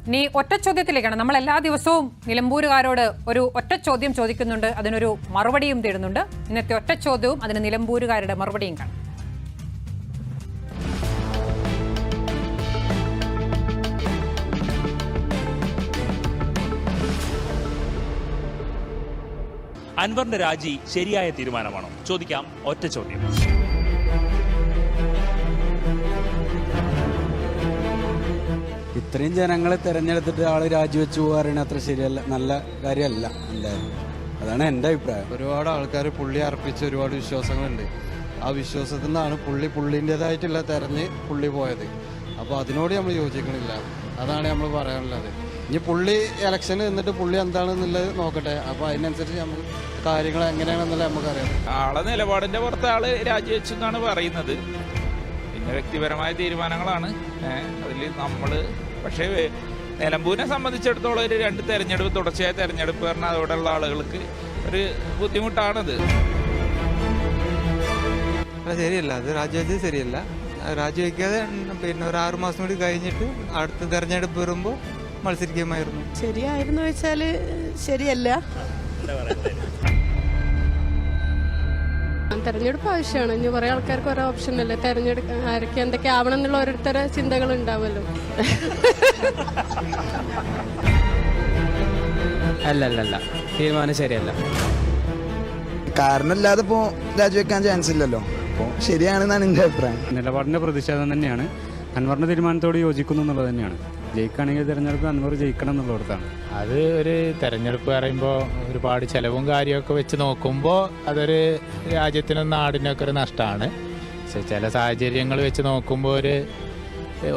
ഇനി ഒറ്റ ചോദ്യത്തിലേക്കാണ്. നമ്മൾ എല്ലാ ദിവസവും നിലമ്പൂരുകാരോട് ഒരു ഒറ്റ ചോദ്യം ചോദിക്കുന്നുണ്ട്, അതിനൊരു മറുപടിയും തരുന്നുണ്ട്. ഇന്നത്തെ ഒറ്റ ചോദ്യവും അതിന് നിലമ്പൂരുകാരുടെ മറുപടിയും കാണാം. അൻവറിന്റെ രാജി ശരിയായ തീരുമാനമാണോ? ചോദിക്കാം ഒറ്റ ചോദ്യം. ഇത്രയും ജനങ്ങളെ തെരഞ്ഞെടുത്തിട്ട് ആള് രാജിവെച്ച് പോകാറുണ്ട് അത്ര ശരിയല്ല, നല്ല കാര്യമല്ല എന്തായാലും. അതാണ് എൻ്റെ അഭിപ്രായം. ഒരുപാട് ആൾക്കാർ പുള്ളി അർപ്പിച്ച ഒരുപാട് വിശ്വാസങ്ങളുണ്ട്. ആ വിശ്വാസത്തിൽ നിന്നാണ് പുള്ളിൻ്റെതായിട്ടുള്ള തെരഞ്ഞ് പുള്ളി പോയത്. അപ്പോൾ അതിനോട് നമ്മൾ യോജിക്കണില്ല. അതാണ് നമ്മൾ പറയാനുള്ളത്. ഇനി പുള്ളി ഇലക്ഷന് നിന്നിട്ട് പുള്ളി എന്താണെന്നുള്ളത് നോക്കട്ടെ. അപ്പോൾ അതിനനുസരിച്ച് നമുക്ക് കാര്യങ്ങൾ എങ്ങനെയാണെന്നുള്ളത് നമുക്കറിയാം. ആളെ നിലപാടിൻ്റെ പുറത്ത് ആള് രാജിവെച്ചു എന്നാണ് പറയുന്നത്. പിന്നെ വ്യക്തിപരമായ തീരുമാനങ്ങളാണ് അതിൽ നമ്മൾ. പക്ഷേ നിലമ്പൂരിനെ സംബന്ധിച്ചിടത്തോളം ഒരു 2 തെരഞ്ഞെടുപ്പ്, തുടർച്ചയായ തെരഞ്ഞെടുപ്പ് പറഞ്ഞാൽ അതോടെയുള്ള ആളുകൾക്ക് ഒരു ബുദ്ധിമുട്ടാണത്. ശരിയല്ല, അത് രാജിവെച്ചത് ശരിയല്ല. രാജിവെക്കാതെ പിന്നെ ഒരു 6 മാസം കൂടി കഴിഞ്ഞിട്ട് അടുത്ത തെരഞ്ഞെടുപ്പ് വരുമ്പോൾ മത്സരിക്കുമായിരുന്നു. ശരിയായിരുന്നു വെച്ചാൽ ശരിയല്ല. തെരഞ്ഞെടുപ്പ് ആവശ്യമാണ്. ഇനി കുറേ ആൾക്കാർക്ക് ഓരോ ഓപ്ഷൻ അല്ലേ തെരഞ്ഞെടുക്കാൻ, ആരൊക്കെ എന്തൊക്കെ ആവണം എന്നുള്ള ഓരോരുത്തരുടെ ചിന്തകൾ ഉണ്ടാവുമല്ലോ. അല്ല തീരുമാനം ശരിയല്ല. കാരണമില്ലാതെ ഇപ്പോൾ രാജിവെക്കാൻ ചാൻസ് ഇല്ലല്ലോ. അപ്പോൾ ശരിയാണെന്നാണ് എൻ്റെ അഭിപ്രായം. നിലപാടിൻ്റെ പ്രതിഷേധം തന്നെയാണ്. അൻവറിൻ്റെ തീരുമാനത്തോട് യോജിക്കുന്നു എന്നുള്ളത് തന്നെയാണ്. ജയിക്കുകയാണെങ്കിൽ തിരഞ്ഞെടുപ്പ് അൻവർ ജയിക്കണം എന്നുള്ളിടത്താണ്. അത് ഒരു തെരഞ്ഞെടുപ്പ് പറയുമ്പോൾ ഒരുപാട് ചിലവും കാര്യമൊക്കെ വെച്ച് നോക്കുമ്പോൾ അതൊരു രാജ്യത്തിനും നാടിനൊക്കെ ഒരു നഷ്ടമാണ്. പക്ഷെ ചില സാഹചര്യങ്ങൾ വെച്ച് നോക്കുമ്പോൾ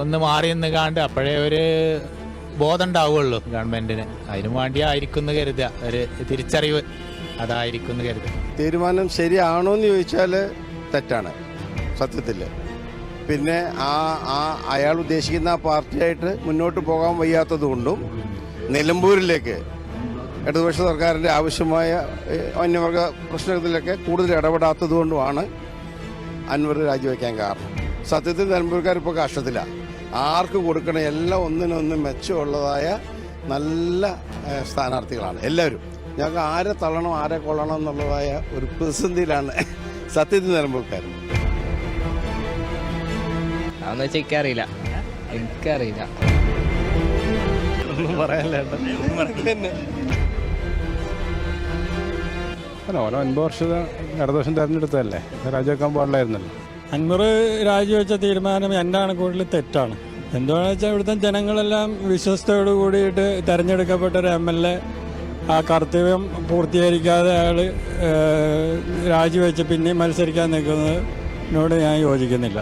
ഒന്ന് മാറി നിന്ന് കാണ്ട് അപ്പോഴേ ഒരു ബോധം ഉണ്ടാവുള്ളൂ ഗവൺമെൻറ്റിന്. അതിനു വേണ്ടി ആയിരിക്കും എന്ന് കരുതുക, ഒരു തിരിച്ചറിവ് അതായിരിക്കും എന്ന് കരുതുക. തീരുമാനം ശരിയാണോ എന്ന് ചോദിച്ചാൽ തെറ്റാണ് സത്യത്തിൽ. പിന്നെ അയാൾ ഉദ്ദേശിക്കുന്ന ആ പാർട്ടിയായിട്ട് മുന്നോട്ട് പോകാൻ വയ്യാത്തത് കൊണ്ടും നിലമ്പൂരിലേക്ക് ഇടതുപക്ഷ സർക്കാരിൻ്റെ ആവശ്യമായ വന്യവർഗ പ്രശ്നത്തിലൊക്കെ കൂടുതൽ ഇടപെടാത്തത് കൊണ്ടുമാണ് അൻവർ രാജിവെക്കാൻ കാരണം. സത്യത്തിൽ നിലമ്പൂർക്കാർ ഇപ്പോൾ കഷ്ടത്തിലാണ്. ആർക്ക് കൊടുക്കണം, എല്ലാം ഒന്നിനൊന്ന് മെച്ചമുള്ളതായ നല്ല സ്ഥാനാർത്ഥികളാണ് എല്ലാവരും. ഞങ്ങൾക്ക് ആരെ തള്ളണം ആരെ കൊള്ളണം എന്നുള്ളതായ ഒരു പ്രതിസന്ധിയിലാണ് സത്യത്തിൽ നിലമ്പൂർക്കാർ. അതെന്ന് വെച്ചാൽ എനിക്കറിയില്ല. ഒന്നും പറയാനില്ല. ഓരോ 50 വർഷത്തെ ഇടതുപക്ഷം തെരഞ്ഞെടുത്തതല്ലേ, രാജിവെക്കാൻ പാടില്ലായിരുന്നല്ലോ. അൻവർ രാജിവെച്ച തീരുമാനം എന്താണ് കൂടുതൽ തെറ്റാണ്. എന്താണെന്ന് വെച്ചാൽ ഇവിടുത്തെ ജനങ്ങളെല്ലാം വിശ്വസ്തയോട് കൂടിയിട്ട് തിരഞ്ഞെടുക്കപ്പെട്ട ഒരു MLA ആ കർത്തവ്യം പൂർത്തീകരിക്കാതെ അയാൾ രാജിവെച്ച് പിന്നെയും മത്സരിക്കാൻ നിൽക്കുന്നതിനോട് ഞാൻ യോജിക്കുന്നില്ല.